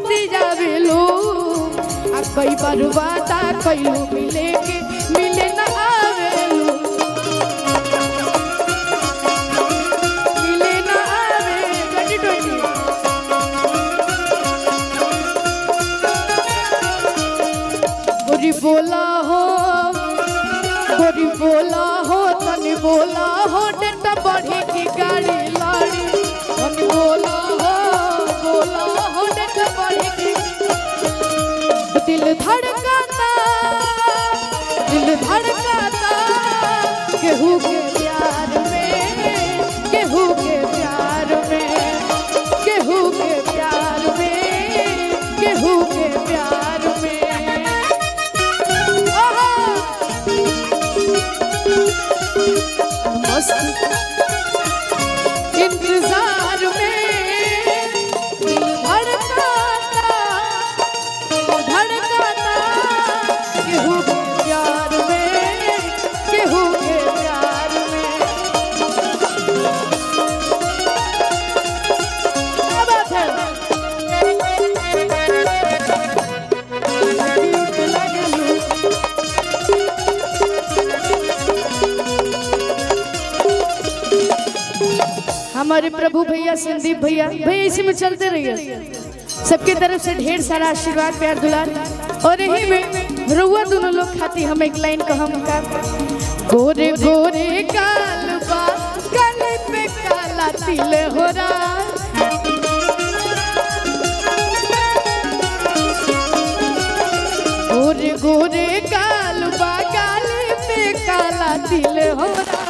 बतिया बेलो आ कई बार वादा कइलू मिले के मिले ना आवेलू मिले ना आवे 2020 गोरी बोला हो तनी बोला हो डेटा बढ़े की गाड़ी लाड़ी तनी बोला हो डेटा बढ़े की दिल धड़काता केहू के प्यार में केहू के प्यार में केहू के प्यार में केहू के प्यार में इंतजार में दिल धड़काता केहू के प्यार में केहू के प्यार में क्या बात है हमारे प्रभु भैया संदीप भैया इसी में चलते रहिए सबके तरफ से ढेर सारा आशीर्वाद प्यार दुलार और यही में रुआ दोनों लोग खाती हम एक लाइन का हम का गोरे गोरे गाल बा गले पे काला तिल हो रहा गोरे गोरे गाल बा गले पे काला तिल हो रहा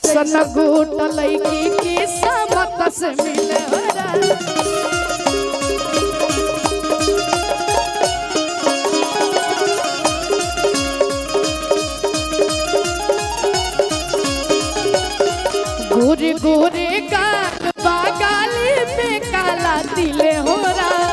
सनगोट लईकी की समत से मिले गोरे गोरे गाल बागाली पे काला तिले हो रहा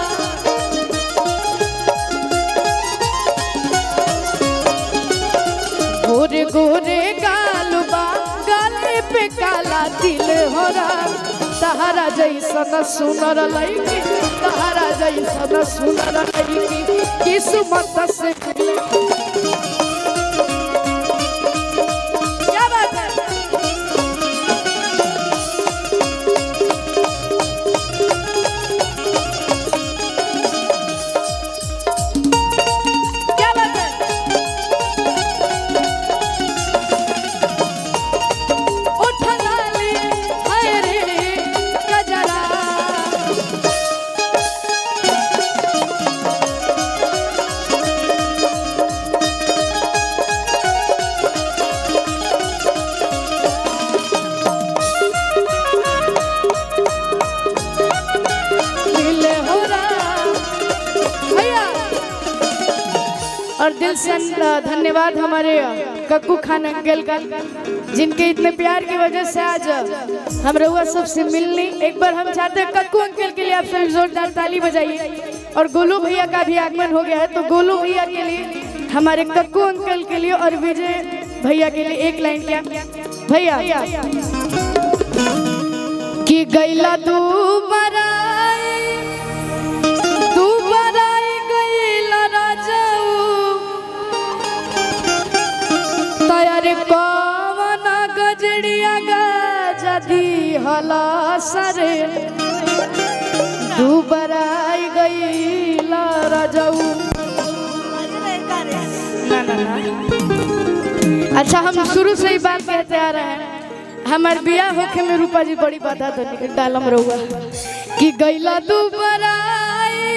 गोरे गोरे गाल बागाली पे काला तिल हो रहा तहरा जैसन सुनर लईकी तहरा जैसन सुनर लईकी किस्मत से मिले और दिल से धन्यवाद हमारे कक्कू खान अंकल का जिनके इतने प्यार की वजह से आज हम रहुआ सबसे मिलने एक बार हम चाहते हैं कक्कू अंकल के लिए आप सभी जोरदार ताली बजाइए और गोलू भैया का भी आगमन हो गया है तो गोलू भैया के लिए हमारे कक्कू अंकल के लिए और विजय भैया के लिए एक लाइन क्या भैया कि गैला तू कौन गजड़िया गजदी हला सरे तू बराई गई राजाऊ अच्छा हम शुरू से ही बात कहते आ रहे हैं हमारे बिया होके में रूपा जी बड़ी बाधा तो निकल डालम रहुआ कि गईला तू बराई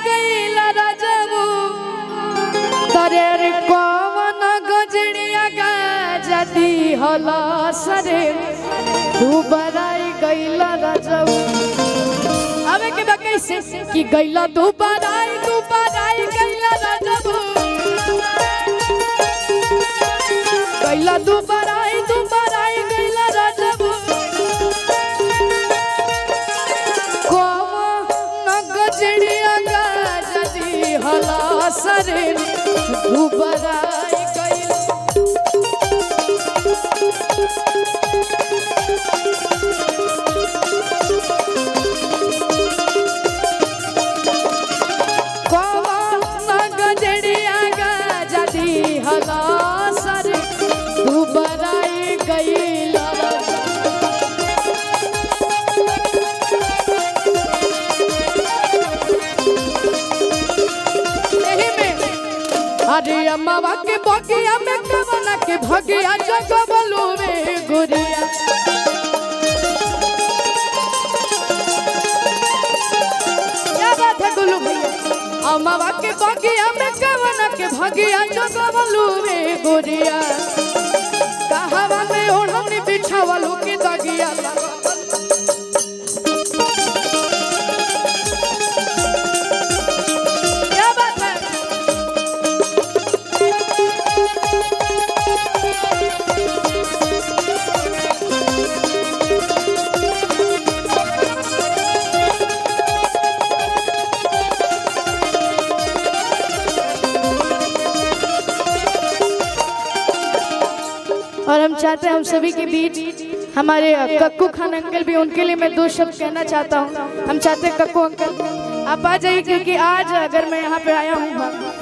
गई राजाऊ तरे कौन गजड़िया गजदी हला सरे तू बराई गईला राजाऊ अबे के बा कैसे कि गईला तू बराई गईला राजाऊ गईला तू बराई गईला राजाऊ कौन गजड़िया गजदी हला सरे तू बराई अम्मावा के बगिया में कवना के भगिया जगवलू रे गोरिया। क्या बात है गुलू भैया। अम्मावा के बगिया में कवना के भगिया जगवलू रे गोरिया। कहवा में ओढ़नी बिछावलू के दगिया। और हम चाहते हैं हम सभी के बीच हमारे कक्कू खान अंकल भी, उनके लिए मैं दो शब्द कहना चाहता हूँ। हम चाहते हैं कक्कू अंकल आप आ जाइए, क्योंकि आज अगर मैं यहाँ पे आया हूँ